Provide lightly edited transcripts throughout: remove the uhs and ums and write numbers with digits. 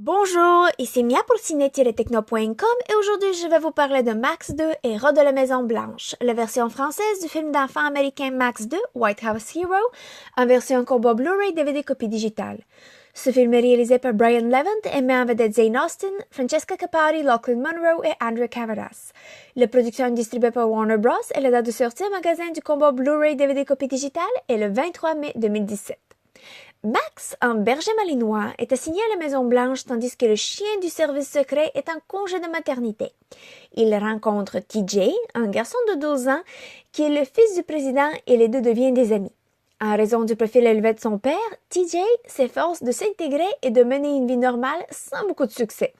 Bonjour, ici Mia pour ciné-techno.com et aujourd'hui je vais vous parler de Max 2, Héros de la Maison Blanche, la version française du film d'enfant américain Max 2, White House Hero, en version combo Blu-ray DVD copie digitale. Ce film est réalisé par Brian Levant et met en vedette Zane Austen, Francesca Capardi, Lachlan Monroe et Andrea Cavadas. La production est distribuée par Warner Bros. Et la date de sortie au magasin du combo Blu-ray DVD copie digitale est le 23 mai 2017. Max, un berger malinois, est assigné à la Maison-Blanche tandis que le chien du service secret est en congé de maternité. Il rencontre TJ, un garçon de 12 ans, qui est le fils du président et les deux deviennent des amis. En raison du profil élevé de son père, TJ s'efforce de s'intégrer et de mener une vie normale sans beaucoup de succès.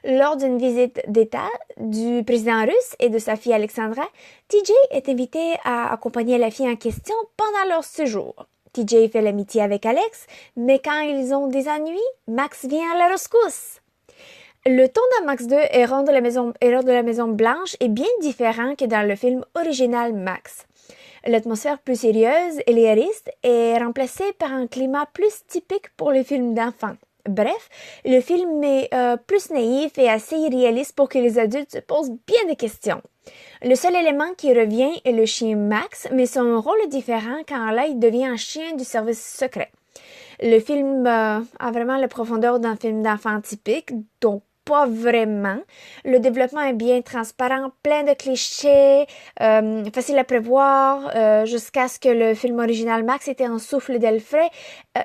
Lors d'une visite d'État du président russe et de sa fille Alexandra, TJ est invité à accompagner la fille en question pendant leur séjour. TJ fait l'amitié avec Alex, mais quand ils ont des ennuis, Max vient à la rescousse. Le ton dans Max 2, Héros de la Maison Blanche, est bien différent que dans le film original Max. L'atmosphère plus sérieuse et réaliste est remplacée par un climat plus typique pour les films d'enfants. Bref, le film est plus naïf et assez irréaliste pour que les adultes se posent bien des questions. Le seul élément qui revient est le chien Max, mais son rôle est différent quand là il devient un chien du service secret. Le film a vraiment la profondeur d'un film d'enfant typique, donc pas vraiment. Le développement est bien transparent, plein de clichés, facile à prévoir, jusqu'à ce que le film original Max était un souffle d'air frais.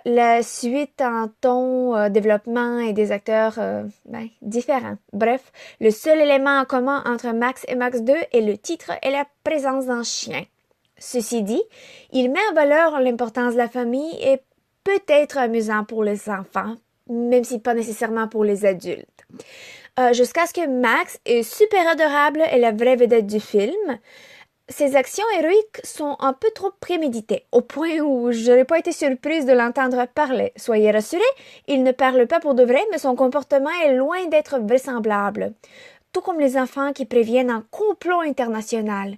La suite en ton, développement et des acteurs différents. Bref, le seul élément en commun entre Max et Max 2 est le titre et la présence d'un chien. Ceci dit, il met en valeur l'importance de la famille et peut être amusant pour les enfants, même si pas nécessairement pour les adultes. Jusqu'à ce que Max est super adorable et la vraie vedette du film. Ses actions héroïques sont un peu trop préméditées, au point où j'aurais pas été surprise de l'entendre parler. Soyez rassurés, il ne parle pas pour de vrai, mais son comportement est loin d'être vraisemblable. Tout comme les enfants qui préviennent un complot international.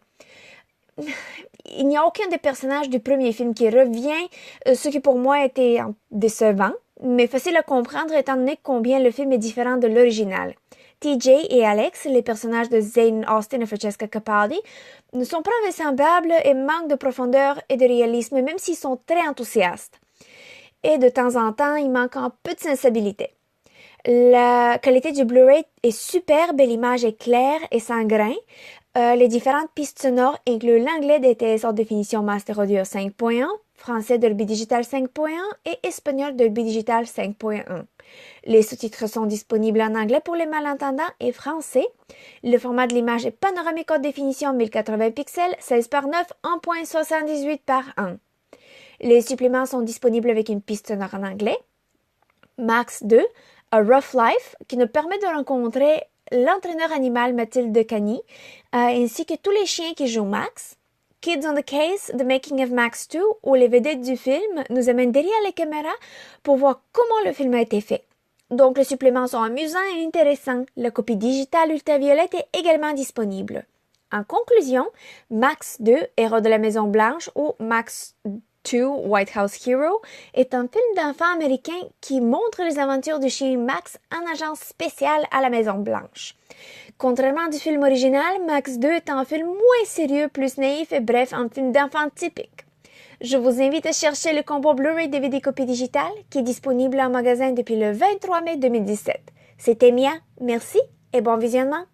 Il n'y a aucun des personnages du premier film qui revient, ce qui pour moi était décevant, mais facile à comprendre étant donné combien le film est différent de l'original. TJ et Alex, les personnages de Zane Austen et Francesca Capardi, ne sont pas vraisemblables et manquent de profondeur et de réalisme, même s'ils sont très enthousiastes. Et de temps en temps, il manque un peu de sensibilité. La qualité du Blu-ray est superbe et l'image est claire et sans grain. Les différentes pistes sonores incluent l'anglais DTS hors définition Master Audio 5.1, français Dolby Digital 5.1 et espagnol Dolby Digital 5.1. Les sous-titres sont disponibles en anglais pour les malentendants et français. Le format de l'image est panoramique haute définition 1080 pixels, 16 par 9, 1.78 par 1. Les suppléments sont disponibles avec une piste sonore en anglais. Max 2, A Rough Life, qui nous permet de rencontrer l'entraîneur animal Mathilde Cagny, ainsi que tous les chiens qui jouent Max. Kids on the Case, The Making of Max 2, où les vedettes du film nous amènent derrière les caméras pour voir comment le film a été fait. Donc les suppléments sont amusants et intéressants. La copie digitale ultraviolette est également disponible. En conclusion, Max 2, Héros de la Maison Blanche ou Max 2, White House Hero, est un film d'enfant américain qui montre les aventures du chien Max en agence spéciale à la Maison Blanche. Contrairement du film original, Max 2 est un film moins sérieux, plus naïf et bref, un film d'enfant typique. Je vous invite à chercher le combo Blu-ray DVD copie digitale qui est disponible en magasin depuis le 23 mai 2017. C'était Mia, merci et bon visionnement!